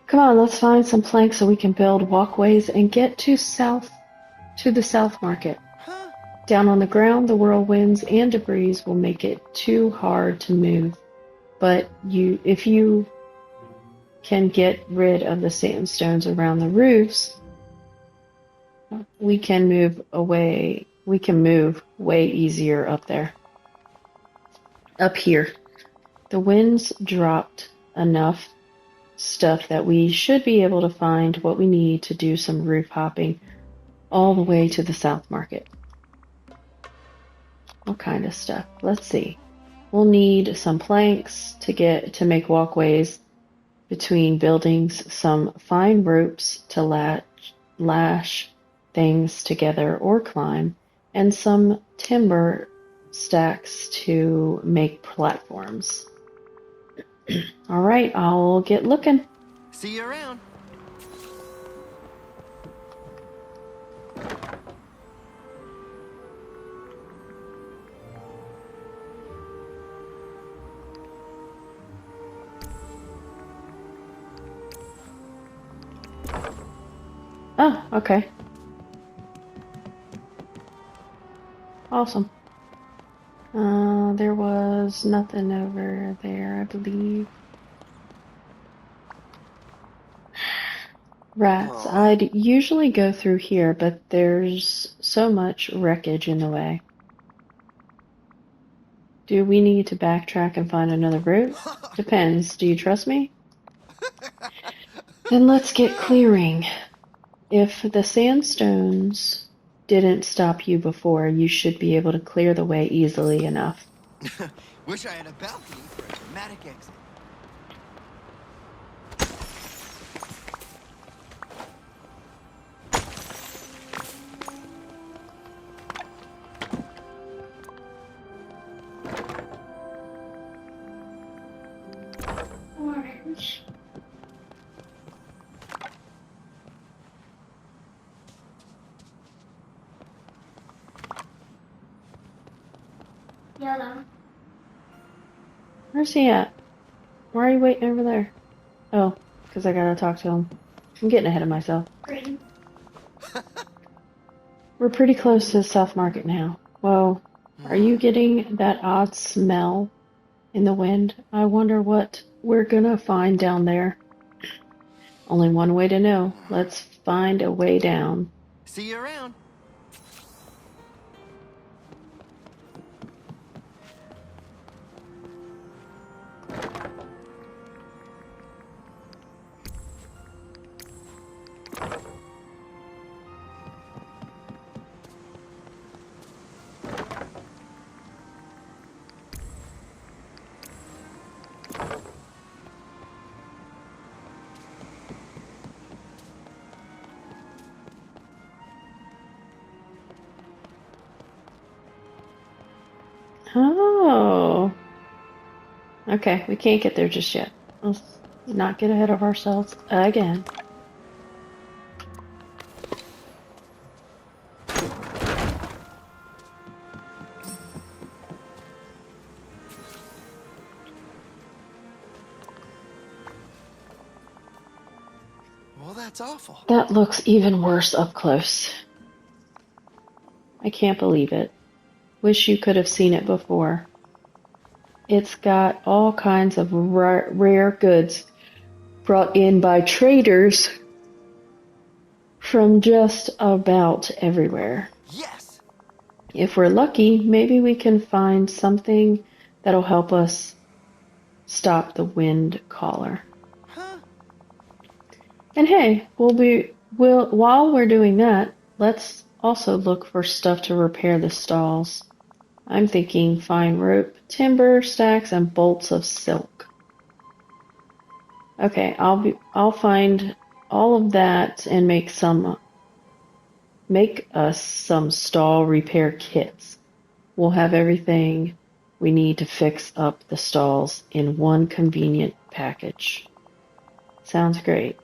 Come on, let's find some planks so we can build walkways and get to the south market. Huh? Down on the ground, the whirlwinds and debris will make it too hard to move. But if you can get rid of the sandstones around the roofs, we can move away. We can move way easier up there. Up here, the winds dropped enough stuff that we should be able to find what we need to do some roof hopping all the way to the south market. What kind of stuff? Let's see. We'll need some planks to make walkways between buildings, some fine ropes to lash things together or climb, and some timber stacks to make platforms. All right, I'll get looking. See you around. Oh, okay. Awesome. There was nothing over there, I believe. Rats. Aw. I'd usually go through here, but there's so much wreckage in the way. Do we need to backtrack and find another route? Depends. Do you trust me? Then let's get clearing. If the sandstones didn't stop you before, you should be able to clear the way easily enough. Wish I had a balcony for a dramatic exit. Orange. Yellow. Where's he at? Why are you waiting over there? Oh, because I gotta talk to him. I'm getting ahead of myself. Green. We're pretty close to the South Market now. Whoa, are you getting that odd smell in the wind? I wonder what we're gonna find down there. Only one way to know. Let's find a way down. See you around. Oh. Okay, we can't get there just yet. Let's not get ahead of ourselves again. Well, that's awful. That looks even worse up close. I can't believe it. Wish you could have seen it before. It's got all kinds of rare goods brought in by traders from just about everywhere. Yes. If we're lucky, maybe we can find something that'll help us stop the wind caller. Huh? And hey, while we're doing that, let's also look for stuff to repair the stalls. I'm thinking fine rope, timber stacks, and bolts of silk. Okay, I'll find all of that and make us some stall repair kits. We'll have everything we need to fix up the stalls in one convenient package. Sounds great.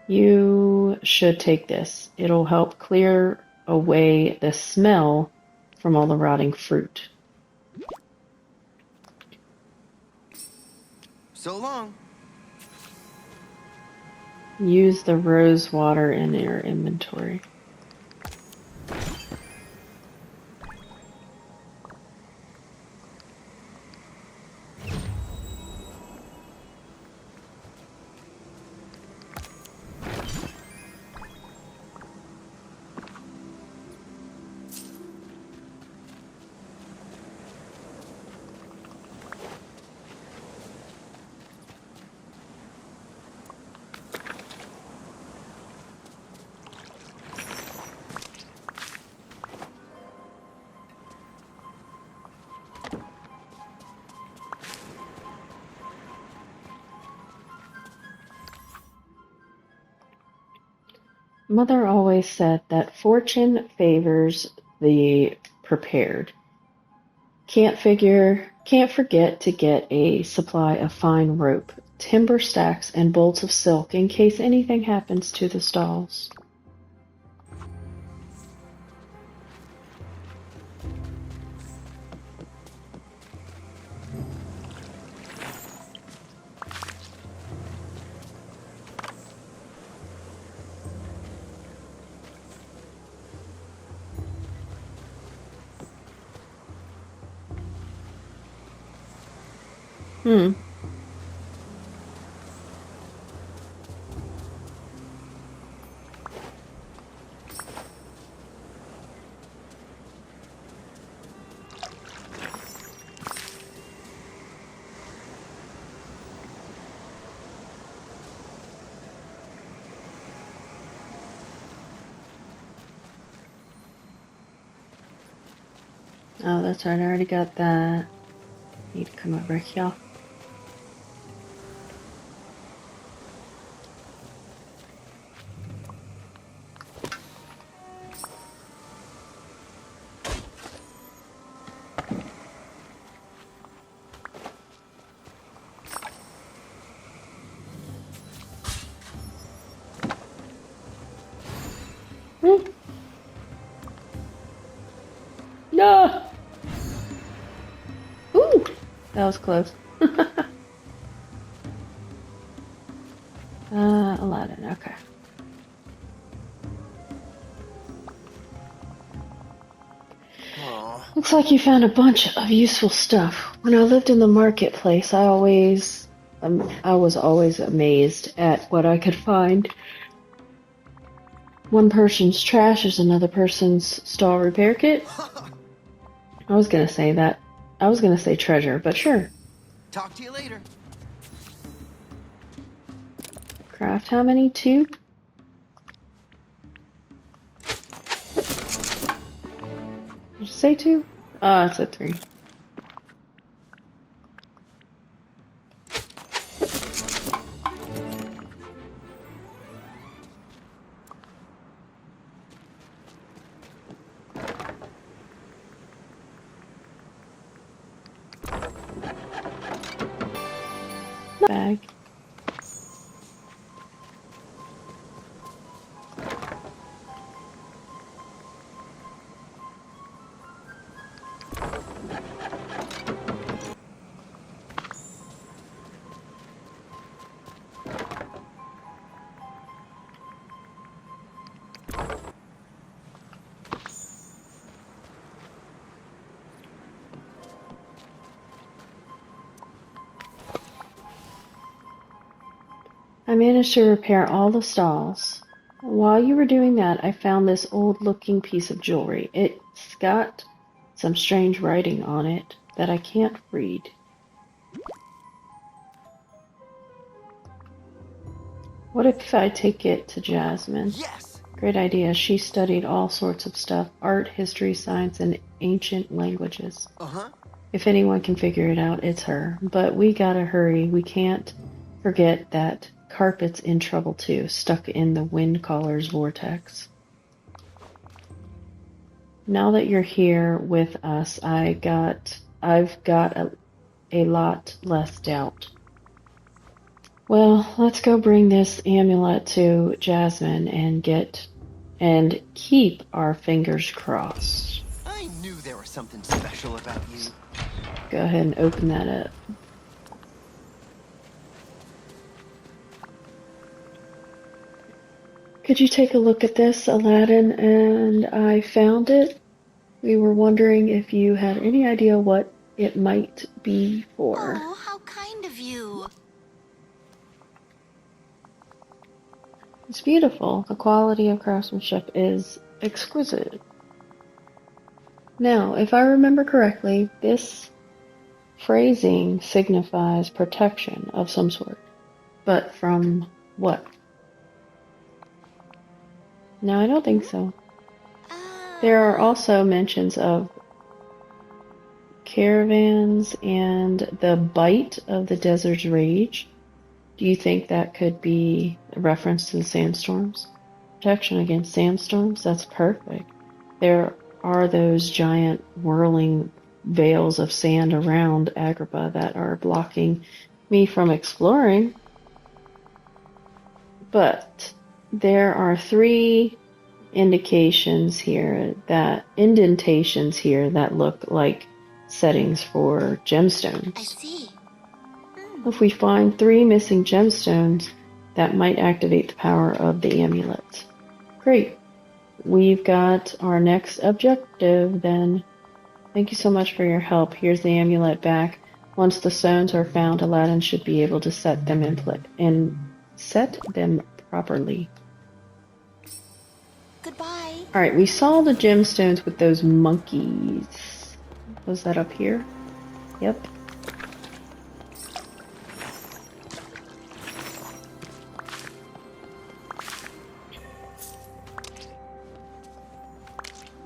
You should take this. It'll help clear away the smell from all the rotting fruit. So long. Use the rose water in your inventory. Mother always said that fortune favors the prepared. Can't forget to get a supply of fine rope, timber stacks, and bolts of silk in case anything happens to the stalls. Hmm. Oh, that's right. I already got that. Need to come over here. Hmm. No! Ooh! That was close. Aladdin, okay. Aw. Looks like you found a bunch of useful stuff. When I lived in the marketplace, I was always amazed at what I could find. One person's trash is another person's stall repair kit. I was gonna say that. I was gonna say treasure, but sure. Talk to you later. Craft how many? 2? Did you say 2? Oh, it's a 3. Bag. I managed to repair all the stalls. While you were doing that, I found this old-looking piece of jewelry. It's got some strange writing on it that I can't read. What if I take it to Jasmine? Yes. Great idea. She studied all sorts of stuff: art, history, science, and ancient languages. Uh-huh. If anyone can figure it out, it's her. But we gotta hurry. We can't forget that Carpet's in trouble too, stuck in the wind caller's vortex. Now that you're here with us, I've got a lot less doubt. Well, let's go bring this amulet to Jasmine and keep our fingers crossed. I knew there was something special about you. Go ahead and open that up. Could you take a look at this, Aladdin? And I found it. We were wondering if you had any idea what it might be for. Oh, how kind of you. It's beautiful. The quality of craftsmanship is exquisite. Now, if I remember correctly, this phrasing signifies protection of some sort. But from what? No, I don't think so. There are also mentions of caravans and the bite of the desert's rage. Do you think that could be a reference to the sandstorms? Protection against sandstorms? That's perfect. There are those giant whirling veils of sand around Agrabah that are blocking me from exploring. But there are three indentations here that look like settings for gemstones. I see. If we find 3 missing gemstones, that might activate the power of the amulet. Great. We've got our next objective then. Thank you so much for your help. Here's the amulet back. Once the stones are found, Aladdin should be able to set them properly. Goodbye. Alright, we saw the gemstones with those monkeys. Was that up here? Yep.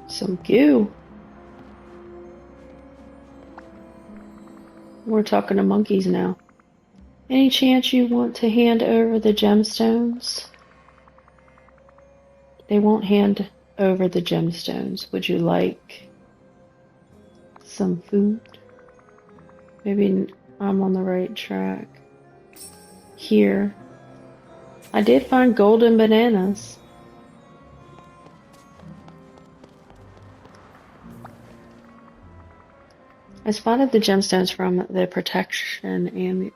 Some goo. We're talking to monkeys now. Any chance you want to hand over the gemstones? They won't hand over the gemstones. Would you like some food? Maybe I'm on the right track. Here. I did find golden bananas. I spotted the gemstones from the protection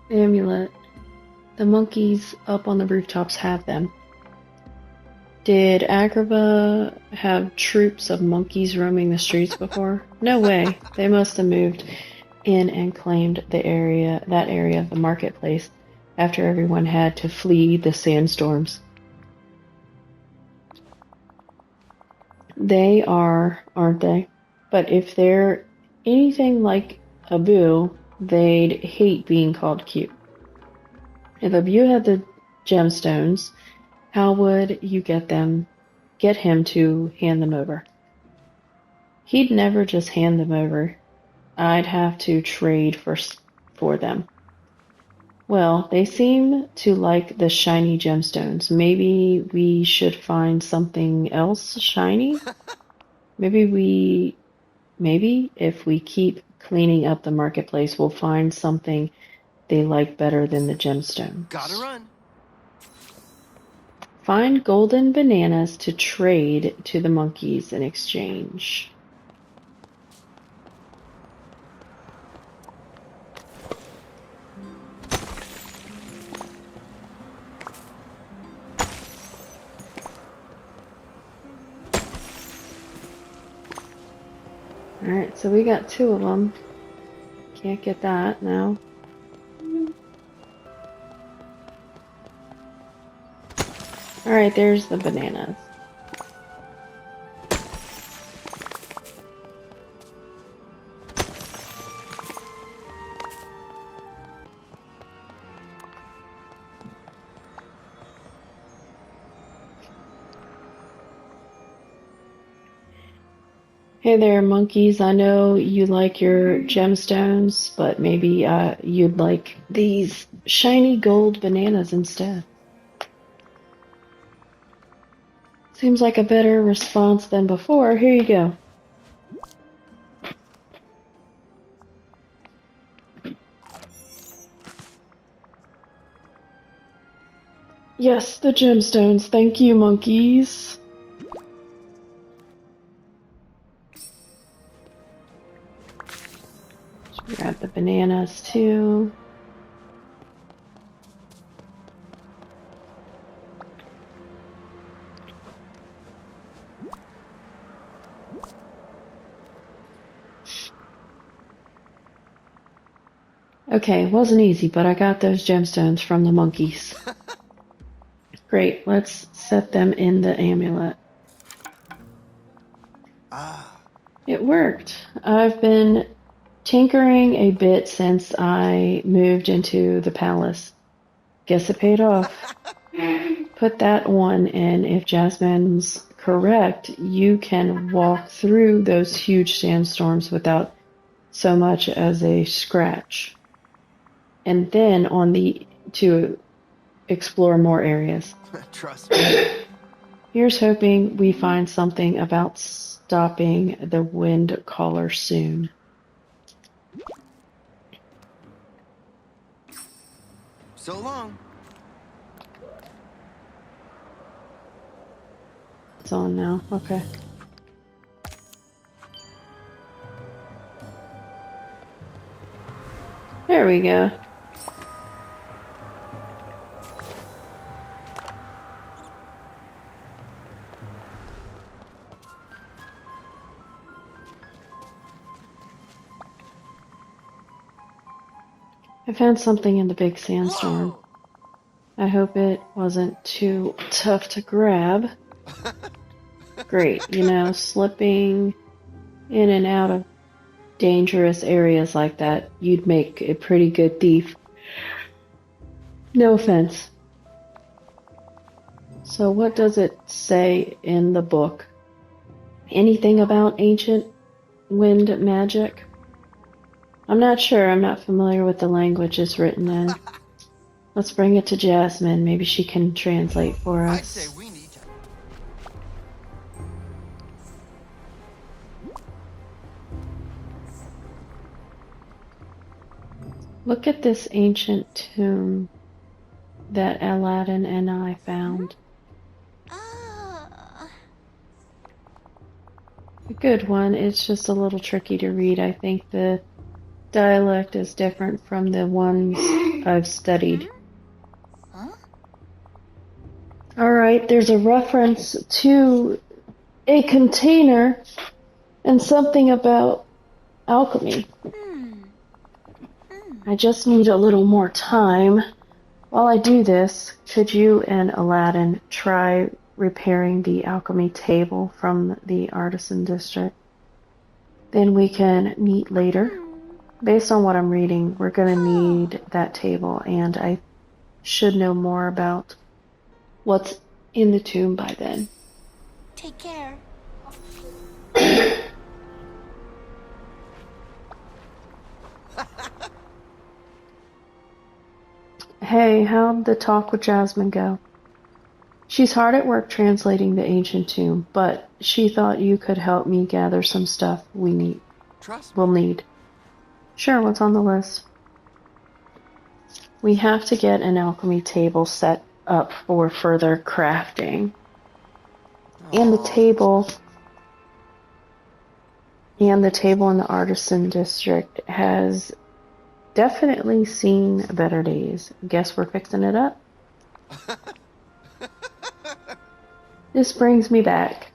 amulet. The monkeys up on the rooftops have them. Did Agrabah have troops of monkeys roaming the streets before? No way. They must have moved in and claimed that area of the marketplace after everyone had to flee the sandstorms. They are, aren't they? But if they're anything like Abu, they'd hate being called cute. If Abu had the gemstones, how would you get him to hand them over? He'd never just hand them over. I'd have to trade for them. Well, they seem to like the shiny gemstones. Maybe we should find something else shiny? Maybe if we keep cleaning up the marketplace, we'll find something they like better than the gemstones. Gotta run. Find golden bananas to trade to the monkeys in exchange. Alright, so we got 2 of them. Can't get that now. Alright, there's the bananas. Hey there, monkeys. I know you like your gemstones, but maybe you'd like these shiny gold bananas instead. Seems like a better response than before. Here you go. Yes, the gemstones. Thank you, monkeys. Grab the bananas too. Okay, it wasn't easy, but I got those gemstones from the monkeys. Great, let's set them in the amulet. Ah, It worked. I've been tinkering a bit since I moved into the palace. Guess it paid off. Put that on, and if Jasmine's correct, you can walk through those huge sandstorms without so much as a scratch. And then to explore more areas. trust me. Here's hoping we find something about stopping the wind caller soon. So long. It's on now. Okay. There we go. I found something in the big sandstorm. Whoa! I hope it wasn't too tough to grab. Great, slipping in and out of dangerous areas like that, you'd make a pretty good thief. No offense. So what does it say in the book? Anything about ancient wind magic? I'm not sure. I'm not familiar with the language it's written in. Let's bring it to Jasmine. Maybe she can translate for I'd say us. we need to. Look at this ancient tomb that Aladdin and I found. Ah. A good one. It's just a little tricky to read. I think the dialect is different from the ones I've studied. Huh? Alright, there's a reference to a container and something about alchemy. I just need a little more time. While I do this, could you and Aladdin try repairing the alchemy table from the artisan district? Then we can meet later. Based on what I'm reading, we're going to need that table, and I should know more about what's in the tomb by then. Take care. Hey, how'd the talk with Jasmine go? She's hard at work translating the ancient tomb, but she thought you could help me gather some stuff Trust me. we'll need. Sure, what's on the list? We have to get an alchemy table set up for further crafting. And the Aw. table in the artisan district has definitely seen better days. Guess we're fixing it up. This brings me back.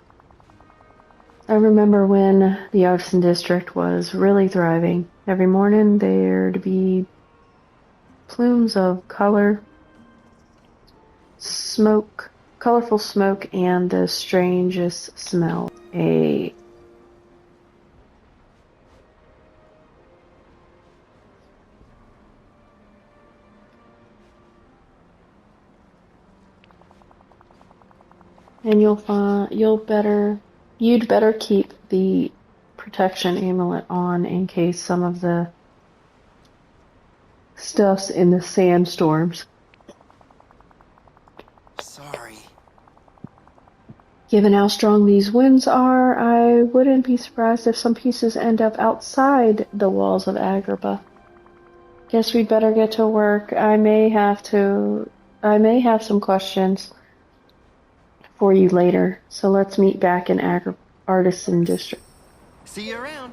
I remember when the artisan district was really thriving. Every morning there'd be plumes of colorful smoke, and the strangest smell. And you'd better keep the protection amulet on in case some of the stuff's in the sandstorms. Sorry. Given how strong these winds are, I wouldn't be surprised if some pieces end up outside the walls of Agrabah. Guess we'd better get to work. I may have some questions for you later, so let's meet back in Artisan District. See you around.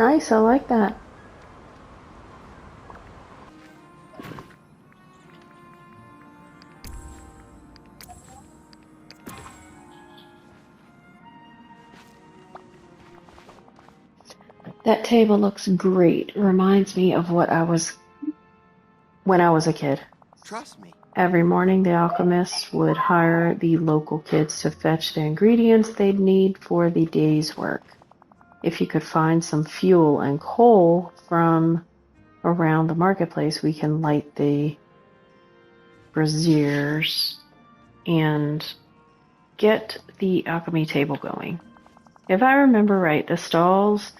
Nice, I like that. That table looks great. Reminds me of what I was when I was a kid. Trust me. Every morning, the alchemists would hire the local kids to fetch the ingredients they'd need for the day's work. If you could find some fuel and coal from around the marketplace, we can light the braziers and get the alchemy table going. If I remember right, the stalls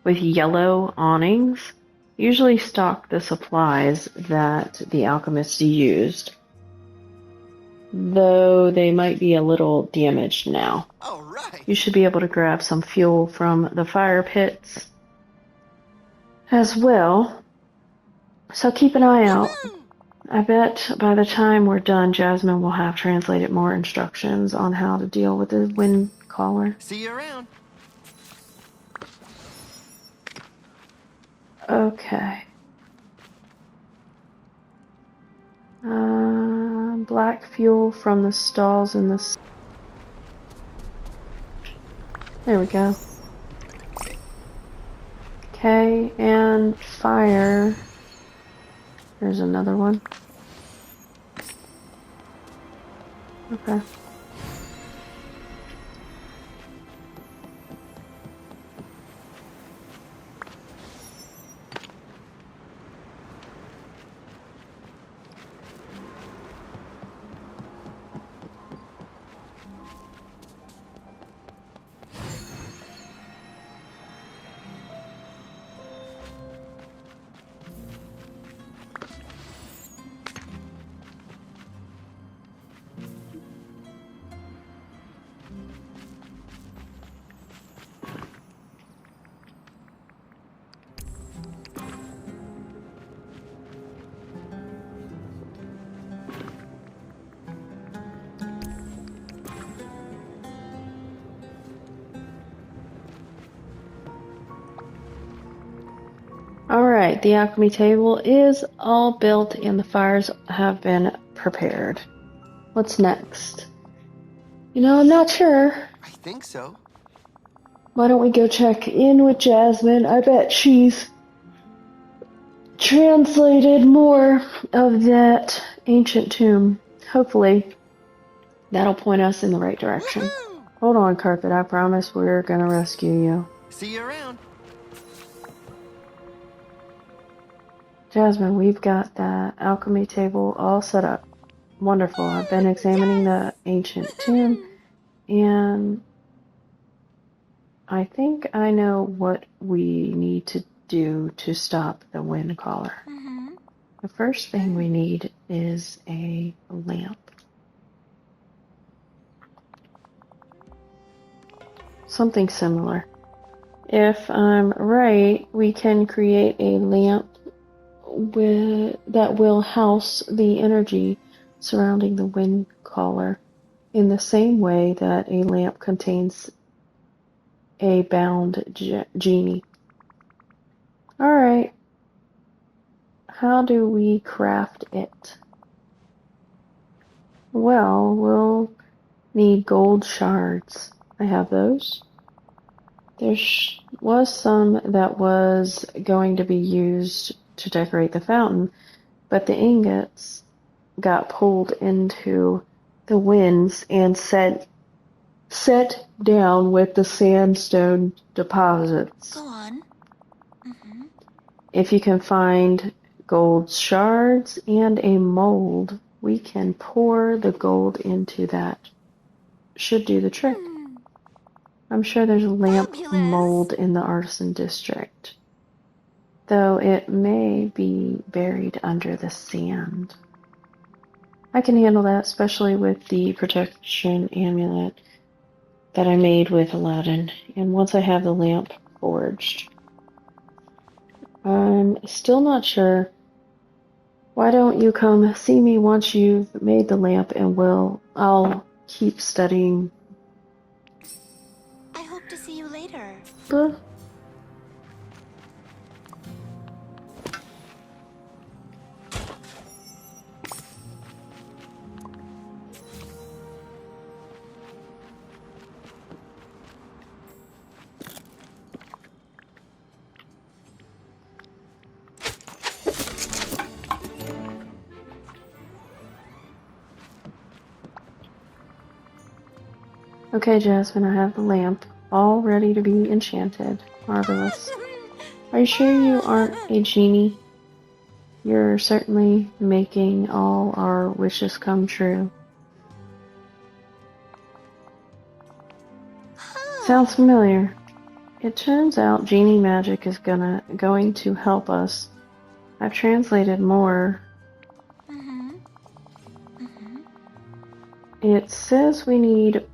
with yellow awnings usually stock the supplies that the alchemists used, though they might be a little damaged now. All right. You should be able to grab some fuel from the fire pits as well, so keep an eye out. Woohoo! I bet by the time we're done, Jasmine will have translated more instructions on how to deal with the wind caller. See you around. Okay. Black fuel from the stalls in the... There we go. Okay, and fire. There's another one. Okay. Alright, the alchemy table is all built and the fires have been prepared. What's next? You know, I'm not sure. I think so. Why don't we go check in with Jasmine? I bet she's translated more of that ancient tomb. Hopefully, that'll point us in the right direction. Woohoo! Hold on, Carpet. I promise we're gonna rescue you. See you around. Jasmine, we've got the alchemy table all set up. Wonderful. I've been examining the ancient tomb, and I think I know what we need to do to stop the wind caller. Mm-hmm. The first thing we need is a lamp. Something similar. If I'm right, we can create a lamp that will house the energy surrounding the wind caller in the same way that a lamp contains a bound genie. Alright. How do we craft it? Well, we'll need gold shards. I have those. There was some that was going to be used to decorate the fountain, but the ingots got pulled into the winds and set down with the sandstone deposits. Go on. Mm-hmm. If you can find gold shards and a mold, we can pour the gold into that. Should do the trick. I'm sure there's a lamp Fabulous. mold in the artisan district, though it may be buried under the sand. I can handle that, especially with the protection amulet that I made with Aladdin, and once I have the lamp forged. I'm still not sure. Why don't you come see me once you've made the lamp, and I'll keep studying. I hope to see you later. Okay, Jasmine, I have the lamp all ready to be enchanted. Marvelous. Are you sure you aren't a genie? You're certainly making all our wishes come true. Sounds familiar. It turns out genie magic is going to help us. I've translated more. It says we need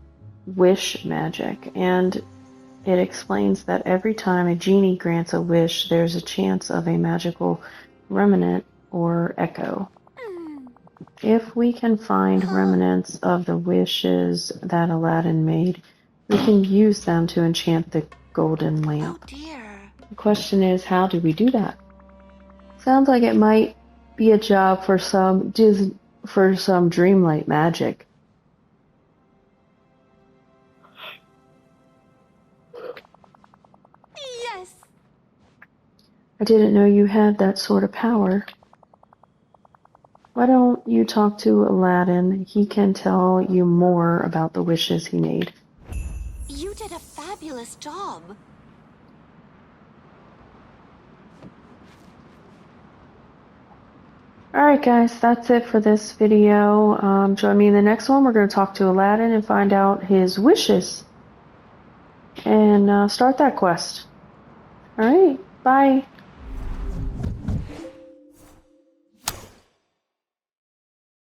wish magic, and it explains that every time a genie grants a wish, there's a chance of a magical remnant or echo. If we can find remnants of the wishes that Aladdin made, we can use them to enchant the golden lamp. Oh dear. The question is, how do we do that? Sounds like it might be a job for some Dreamlight magic. Yes. I didn't know you had that sort of power. Why don't you talk to Aladdin? He can tell you more about the wishes he made. You did a fabulous job. Alright guys, that's it for this video. Join me in the next one. We're going to talk to Aladdin and find out his wishes. And start that quest. Alright, bye.